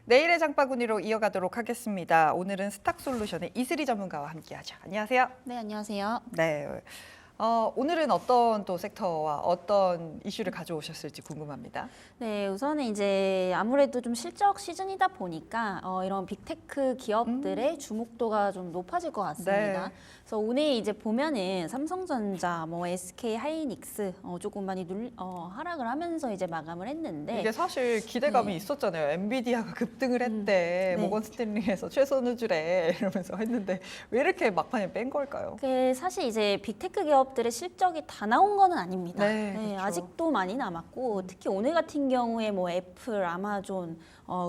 내일의 장바구니로 이어가도록 하겠습니다. 오늘은 스탁솔루션의 이슬이 전문가와 함께하죠. 안녕하세요. 네, 안녕하세요. 네. 오늘은 어떤 또 섹터와 어떤 이슈를 가져오셨을지 궁금합니다. 네, 우선은 이제 아무래도 좀 실적 시즌이다 보니까 이런 빅테크 기업들의 주목도가 좀 높아질 것 같습니다. 네. 그래서 오늘 이제 보면은 삼성전자, 뭐 SK 하이닉스 조금 많이 하락을 하면서 이제 마감을 했는데 이게 사실 기대감이 네. 있었잖아요. 엔비디아가 급등을 했대. 네. 모건 스탠리에서 최소 누주래 이러면서 했는데 왜 이렇게 막판에 뺀 걸까요? 사실 이제 빅테크 기업들의 실적이 다 나온 거는 아닙니다. 네, 그렇죠. 아직도 많이 남았고 특히 오늘 같은 경우에 뭐 애플, 아마존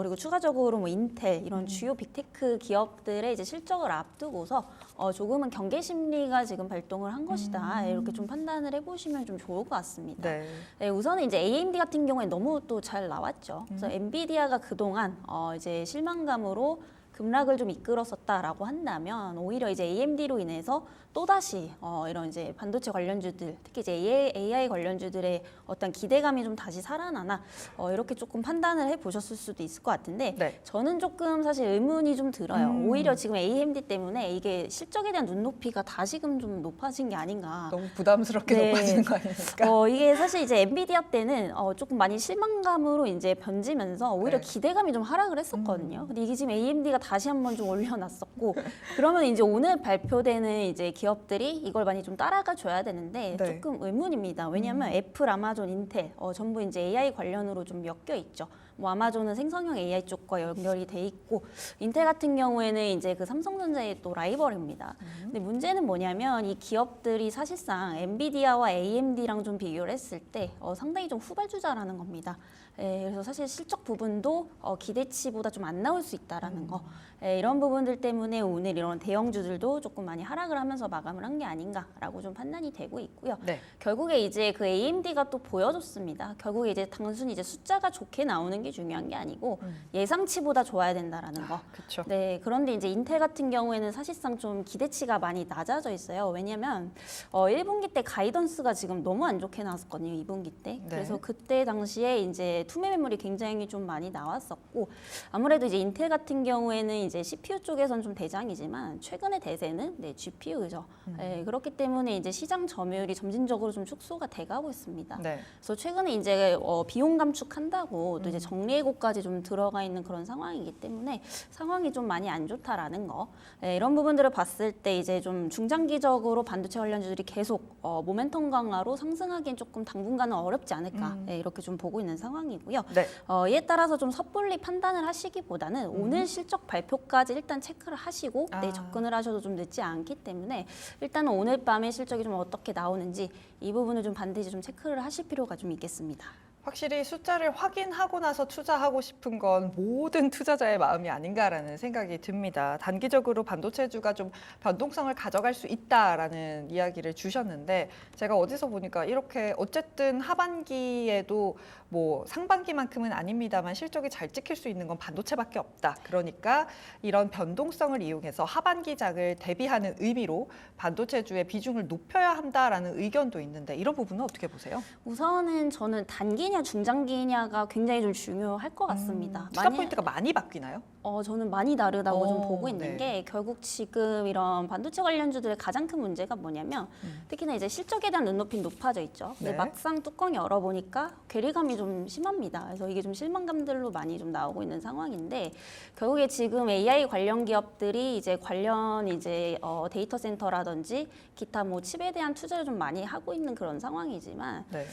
그리고 추가적으로 뭐 인텔 이런 주요 빅테크 기업들의 이제 실적을 앞두고서 조금은 경계 심리가 지금 발동을 한 것이다 이렇게 좀 판단을 해보시면 좀 좋을 것 같습니다. 네. 네, 우선은 이제 AMD 같은 경우에 너무 또 잘 나왔죠. 그래서 엔비디아가 그동안 이제 실망감으로 급락을 좀 이끌었었다라고 한다면 오히려 이제 AMD로 인해서 또다시 이런 이제 반도체 관련주들, 특히 이제 AI 관련주들의 어떤 기대감이 좀 다시 살아나나 이렇게 조금 판단을 해보셨을 수도 있을 것 같은데 네. 저는 조금 사실 의문이 좀 들어요. 오히려 지금 AMD 때문에 이게 실적에 대한 눈높이가 다시금 좀 높아진 게 아닌가. 너무 부담스럽게 네. 높아지는 거 아닙니까? 이게 사실 이제 엔비디아 때는 조금 많이 실망감으로 이제 변지면서 오히려 네. 기대감이 좀 하락을 했었거든요. 근데 이게 지금 AMD가 다시 한번 좀 올려놨었고 그러면 이제 오늘 발표되는 이제 기업들이 이걸 많이 좀 따라가 줘야 되는데 네. 조금 의문입니다. 왜냐하면 애플, 아마존, 인텔 전부 이제 AI 관련으로 좀 엮여 있죠. 뭐 아마존은 생성형 AI 쪽과 연결이 돼 있고 인텔 같은 경우에는 이제 그 삼성전자의 또 라이벌입니다. 근데 문제는 뭐냐면 이 기업들이 사실상 엔비디아와 AMD랑 좀 비교를 했을 때 상당히 좀 후발주자라는 겁니다. 그래서 사실 실적 부분도 기대치보다 좀 안 나올 수 있다라는 거. 이런 부분들 때문에 오늘 이런 대형주들도 조금 많이 하락을 하면서 마감을 한 게 아닌가라고 좀 판단이 되고 있고요. 네. 결국에 이제 그 AMD가 또 보여줬습니다. 결국에 이제 단순히 이제 숫자가 좋게 나오는 게 중요한 게 아니고 예상치보다 좋아야 된다라는 거. 그렇죠. 네, 그런데 이제 인텔 같은 경우에는 사실상 좀 기대치가 많이 낮아져 있어요. 왜냐하면 1분기 때 가이던스가 지금 너무 안 좋게 나왔었거든요. 2분기 때. 네. 그래서 그때 당시에 이제 투매 메모리 굉장히 좀 많이 나왔었고 아무래도 이제 인텔 같은 경우에는 이제 CPU 쪽에선 좀 대장이지만 최근의 대세는 GPU죠. 그렇기 때문에 이제 시장 점유율이 점진적으로 좀 축소가 돼가고 있습니다. 네. 그래서 최근에 이제 비용 감축한다고 또 이제 정리해고까지 좀 들어가 있는 그런 상황이기 때문에 상황이 좀 많이 안 좋다라는 거. 이런 부분들을 봤을 때 이제 좀 중장기적으로 반도체 관련주들이 계속 모멘텀 강화로 상승하기엔 조금 당분간은 어렵지 않을까 이렇게 좀 보고 있는 상황이고요. 네. 이에 따라서 좀 섣불리 판단을 하시기보다는 오늘 실적 발표까지 일단 체크를 하시고 접근을 하셔도 좀 늦지 않기 때문에 일단은 오늘 밤에 실적이 좀 어떻게 나오는지 이 부분을 좀 반드시 좀 체크를 하실 필요가 좀 있겠습니다. 확실히 숫자를 확인하고 나서 투자하고 싶은 건 모든 투자자의 마음이 아닌가라는 생각이 듭니다. 단기적으로 반도체주가 좀 변동성을 가져갈 수 있다라는 이야기를 주셨는데 제가 어디서 보니까 이렇게 어쨌든 하반기에도 뭐 상반기만큼은 아닙니다만 실적이 잘 찍힐 수 있는 건 반도체밖에 없다. 그러니까 이런 변동성을 이용해서 하반기작을 대비하는 의미로 반도체주의 비중을 높여야 한다라는 의견도 있는데 이런 부분은 어떻게 보세요? 우선은 저는 단기냐 중장기냐가 굉장히 좀 중요할 것 같습니다. 투자 포인트가 많이 바뀌나요? 저는 많이 다르다고 좀 보고 있는 네. 게 결국 지금 이런 반도체 관련주들의 가장 큰 문제가 뭐냐면 특히나 이제 실적에 대한 눈높이는 높아져 있죠. 근데 네. 막상 뚜껑 열어보니까 괴리감이 좀 심합니다. 그래서 이게 좀 실망감들로 많이 좀 나오고 있는 상황인데 결국에 지금 AI 관련 기업들이 이제 관련 이제 데이터 센터라든지 기타 뭐 칩에 대한 투자를 좀 많이 하고 있는 그런 상황이지만 네.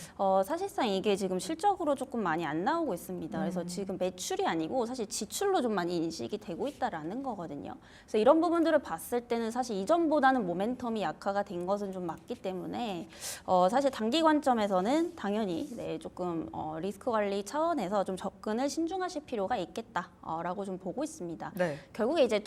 사실상 이게 지금 실적으로 조금 많이 안 나오고 있습니다. 그래서 지금 매출이 아니고 사실 지출로 좀 많이 인식이 되고 있다라는 거거든요. 그래서 이런 부분들을 봤을 때는 사실 이전보다는 모멘텀이 약화가 된 것은 좀 맞기 때문에 사실 단기 관점에서는 당연히 조금 리스크 관리 차원에서 좀 접근을 신중하실 필요가 있겠다라고 좀 보고 있습니다. 네. 결국에 이제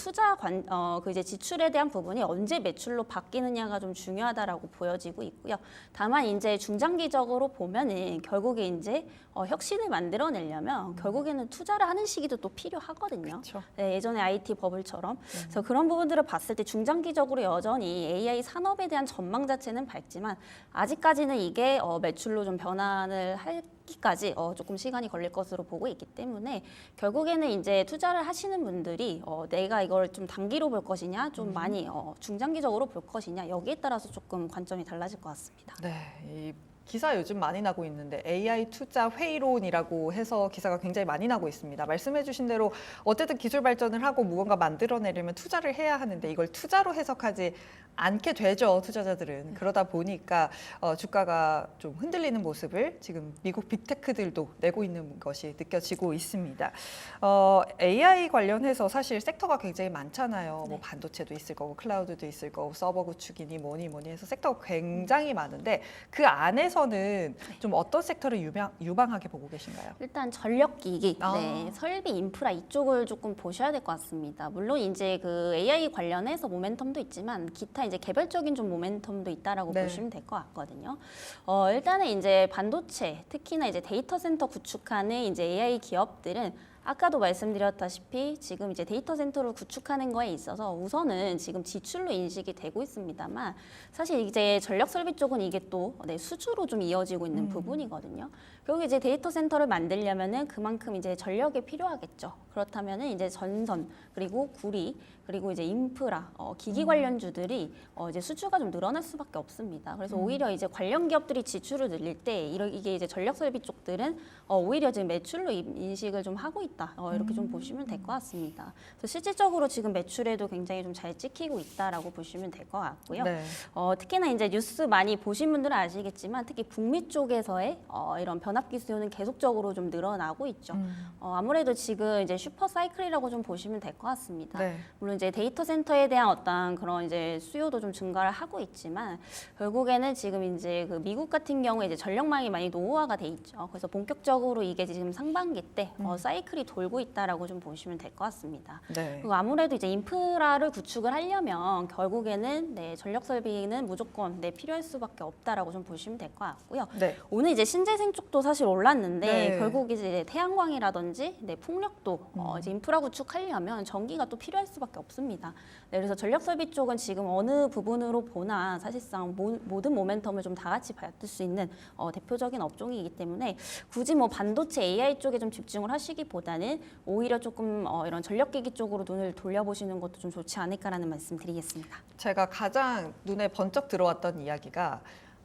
그 이제 지출에 대한 부분이 언제 매출로 바뀌느냐가 좀 중요하다라고 보여지고 있고요. 다만 이제 중장기적으로 보면은 결국에 이제 혁신을 만들어내려면 결국에는 투자를 하는 시기도 또 필요하거든요. 그렇죠. 네, 예전에 IT 버블처럼. 그래서 그런 부분들을 봤을 때 중장기적으로 여전히 AI 산업에 대한 전망 자체는 밝지만 아직까지는 이게 매출로 좀 변환을 할 찾기까지 조금 시간이 걸릴 것으로 보고 있기 때문에 결국에는 이제 투자를 하시는 분들이 내가 이걸 좀 단기로 볼 것이냐, 좀 많이 중장기적으로 볼 것이냐 여기에 따라서 조금 관점이 달라질 것 같습니다. 네, 이 기사 요즘 많이 나고 있는데 AI 투자 회의론이라고 해서 기사가 굉장히 많이 나고 있습니다. 말씀해주신 대로 어쨌든 기술 발전을 하고 무언가 만들어내려면 투자를 해야 하는데 이걸 투자로 해석하지 않게 되죠, 투자자들은. 그러다 보니까 주가가 좀 흔들리는 모습을 지금 미국 빅테크들도 내고 있는 것이 느껴지고 있습니다. AI 관련해서 사실 섹터가 굉장히 많잖아요. 뭐 반도체도 있을 거고 클라우드도 있을 거고 서버 구축이니 뭐니 해서 섹터가 굉장히 많은데 그 안에서는 좀 어떤 섹터를 유망하게 보고 계신가요? 일단 전력기기, 아. 네, 설비, 인프라 이쪽을 조금 보셔야 될 것 같습니다. 물론 이제 그 AI 관련해서 모멘텀도 있지만 기타 이제 개별적인 좀 모멘텀도 있다라고 네. 보시면 될 것 같거든요. 일단은 이제 반도체, 특히나 이제 데이터 센터 구축하는 이제 AI 기업들은 아까도 말씀드렸다시피 지금 이제 데이터 센터를 구축하는 거에 있어서 우선은 지금 지출로 인식이 되고 있습니다만 사실 이제 전력 설비 쪽은 이게 또 수주로 좀 이어지고 있는 부분이거든요. 결국 이제 데이터 센터를 만들려면은 그만큼 이제 전력이 필요하겠죠. 그렇다면은 이제 전선 그리고 구리 그리고 이제 인프라, 기기 관련주들이 이제 수주가 좀 늘어날 수밖에 없습니다. 그래서 오히려 이제 관련 기업들이 지출을 늘릴 때 이게 이제 전력 설비 쪽들은 오히려 지금 매출로 인식을 좀 하고 있다. 이렇게 좀 보시면 될 것 같습니다. 그래서 실질적으로 지금 매출에도 굉장히 좀 잘 찍히고 있다라고 보시면 될 것 같고요. 네. 특히나 이제 뉴스 많이 보신 분들은 아시겠지만 특히 북미 쪽에서의 이런 변압기 수요는 계속적으로 좀 늘어나고 있죠. 아무래도 지금 이제 슈퍼 사이클이라고 좀 보시면 될 것 같습니다. 네. 물론 이제 데이터 센터에 대한 어떤 그런 이제 수요도 좀 증가를 하고 있지만 결국에는 지금 이제 그 미국 같은 경우에 이제 전력망이 많이 노후화가 돼 있죠. 그래서 본격적으로 이게 지금 상반기 때 사이클이 돌고 있다라고 좀 보시면 될 것 같습니다. 네. 그리고 아무래도 이제 인프라를 구축을 하려면 결국에는 전력 설비는 무조건 필요할 수밖에 없다라고 좀 보시면 될 것 같고요. 네. 오늘 이제 신재생 쪽도 사실 올랐는데 네. 결국 이제 태양광이라든지 풍력도 이제 인프라 구축하려면 전기가 또 필요할 수밖에 없습니다. 그래서 전력 설비 쪽은 지금 어느 부분으로 보나 사실상 모든 모멘텀을 좀 다 같이 받을 수 있는 대표적인 업종이기 때문에 굳이 뭐 반도체 AI 쪽에 좀 집중을 하시기보다는 오히려 조금 이런 전력기기 쪽으로 눈을 돌려보시는 것도 좀 좋지 않을까라는 말씀드리겠습니다. 제가 가장 눈에 번쩍 들어왔던 이야기가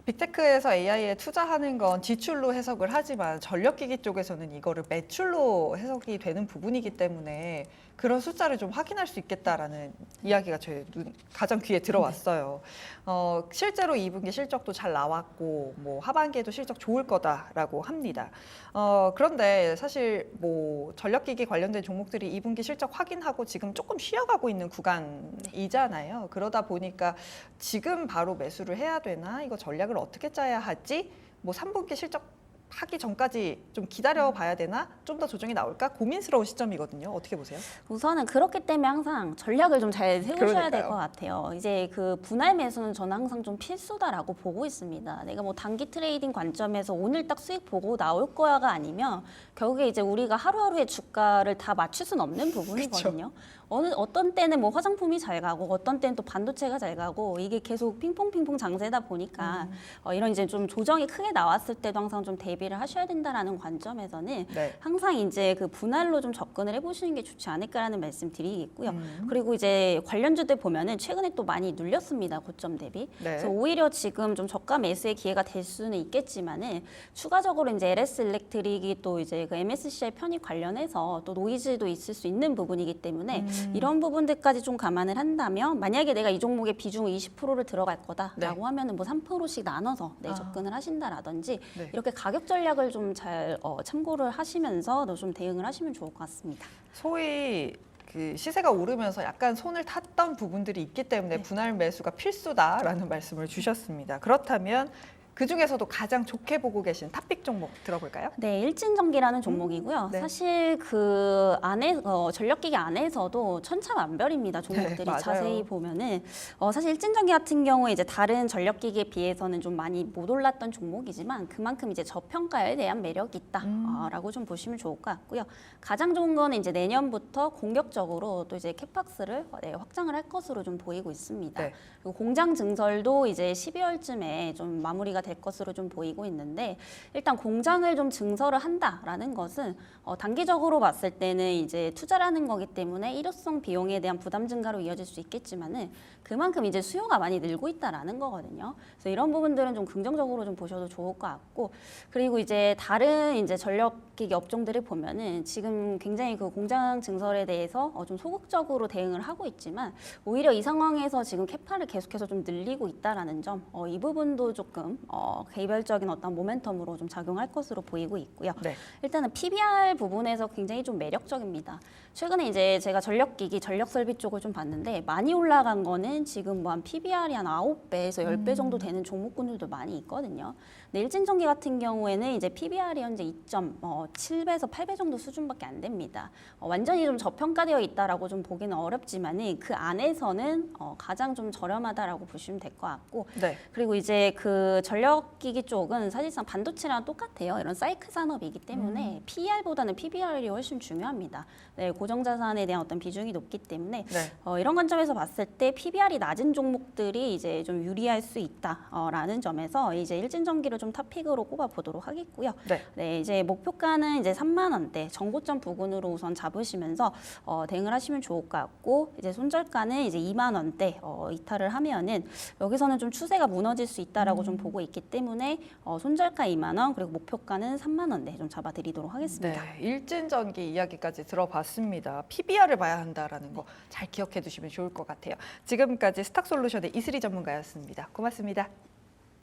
빅테크에서 AI에 투자하는 건 지출로 해석을 하지만 전력기기 쪽에서는 이거를 매출로 해석이 되는 부분이기 때문에 그런 숫자를 좀 확인할 수 있겠다라는 이야기가 제 가장 귀에 들어왔어요. 실제로 2분기 실적도 잘 나왔고 뭐 하반기에도 실적 좋을 거다라고 합니다. 그런데 사실 뭐 전력기기 관련된 종목들이 2분기 실적 확인하고 지금 조금 쉬어가고 있는 구간이잖아요. 그러다 보니까 지금 바로 매수를 해야 되나? 이거 전략을 어떻게 짜야 하지? 뭐 3분기 실적 하기 전까지 좀 기다려 봐야 되나? 좀 더 조정이 나올까? 고민스러운 시점이거든요. 어떻게 보세요? 우선은 그렇기 때문에 항상 전략을 좀 잘 세우셔야 될 그러니까요. 것 같아요. 이제 그 분할 매수는 저는 항상 좀 필수다라고 보고 있습니다. 내가 뭐 단기 트레이딩 관점에서 오늘 딱 수익 보고 나올 거야가 아니면 결국에 이제 우리가 하루하루의 주가를 다 맞출 수는 없는 부분이거든요. 어떤 때는 뭐 화장품이 잘 가고 어떤 때는 또 반도체가 잘 가고 이게 계속 핑퐁핑퐁 장세다 보니까 이런 이제 좀 조정이 크게 나왔을 때도 항상 좀 대비를 하셔야 된다라는 관점에서는 네. 항상 이제 그 분할로 좀 접근을 해보시는 게 좋지 않을까라는 말씀 드리겠고요. 그리고 이제 관련주들 보면은 최근에 또 많이 눌렸습니다. 고점 대비. 네. 그래서 오히려 지금 좀 저가 매수의 기회가 될 수는 있겠지만은 추가적으로 이제 LS 일렉트릭이 또 이제 그 MSCI 편입 관련해서 또 노이즈도 있을 수 있는 부분이기 때문에 이런 부분들까지 좀 감안을 한다면 만약에 내가 이 종목의 비중을 20%를 들어갈 거다라고 네. 하면은 뭐 3%씩 나눠서 접근을 하신다라든지 네. 이렇게 가격 전략을 좀 잘 참고를 하시면서 좀 대응을 하시면 좋을 것 같습니다. 소위 그 시세가 오르면서 약간 손을 탔던 부분들이 있기 때문에 분할 매수가 필수다라는 말씀을 주셨습니다. 그렇다면 그 중에서도 가장 좋게 보고 계신 탑픽 종목 들어볼까요? 네, 일진전기라는 종목이고요. 네. 사실 그 안에 전력기기 안에서도 천차만별입니다. 종목들이 맞아요. 자세히 보면은 사실 일진전기 같은 경우에 이제 다른 전력기기에 비해서는 좀 많이 못 올랐던 종목이지만 그만큼 이제 저평가에 대한 매력이 있다라고 좀 보시면 좋을 것 같고요. 가장 좋은 거는 이제 내년부터 공격적으로 또 이제 캐팍스를 확장을 할 것으로 좀 보이고 있습니다. 네. 그리고 공장 증설도 이제 12월쯤에 좀 마무리가 될 것으로 좀 보이고 있는데 일단 공장을 좀 증설을 한다라는 것은 단기적으로 봤을 때는 이제 투자라는 거기 때문에 일회성 비용에 대한 부담 증가로 이어질 수 있겠지만은 그만큼 이제 수요가 많이 늘고 있다라는 거거든요. 그래서 이런 부분들은 좀 긍정적으로 좀 보셔도 좋을 것 같고 그리고 이제 다른 이제 전력기기 업종들을 보면은 지금 굉장히 그 공장 증설에 대해서 좀 소극적으로 대응을 하고 있지만 오히려 이 상황에서 지금 캐파를 계속해서 좀 늘리고 있다라는 점, 이 부분도 조금 개별적인 어떤 모멘텀으로 좀 작용할 것으로 보이고 있고요. 네. 일단은 PBR 부분에서 굉장히 좀 매력적입니다. 최근에 이제 제가 전력기기, 전력설비 쪽을 좀 봤는데 많이 올라간 거는 지금 뭐 한 PBR이 한 9배에서 10배 정도 되는 종목군들도 많이 있거든요. 근데 일진전기 같은 경우에는 이제 PBR이 현재 2.7배에서 8배 정도 수준밖에 안 됩니다. 완전히 좀 저평가되어 있다라고 좀 보기는 어렵지만은 그 안에서는 가장 좀 저렴하다라고 보시면 될 것 같고 네. 그리고 이제 그 전력기기 쪽은 사실상 반도체랑 똑같아요. 이런 사이클 산업이기 때문에 PER보다는 PBR이 훨씬 중요합니다. 네, 고정자산에 대한 어떤 비중이 높기 때문에 네. 이런 관점에서 봤을 때 PBR이 낮은 종목들이 이제 좀 유리할 수 있다라는 점에서 이제 일진전기를 좀 탑픽으로 꼽아 보도록 하겠고요. 네. 네, 이제 목표가는 이제 3만 원대 정고점 부근으로 우선 잡으시면서 대응을 하시면 좋을 것 같고 이제 손절가는 이제 2만 원대 이탈을 하면은 여기서는 좀 추세가 무너질 수 있다라고 좀 보고 있기 때문에 손절가 2만 원 그리고 목표가는 3만 원대 좀 잡아드리도록 하겠습니다. 네, 일진전기 이야기까지 들어봤습니다. PBR을 봐야 한다라는 거 잘 기억해 두시면 좋을 것 같아요. 지금까지 스탁솔루션의 이슬이 전문가였습니다. 고맙습니다.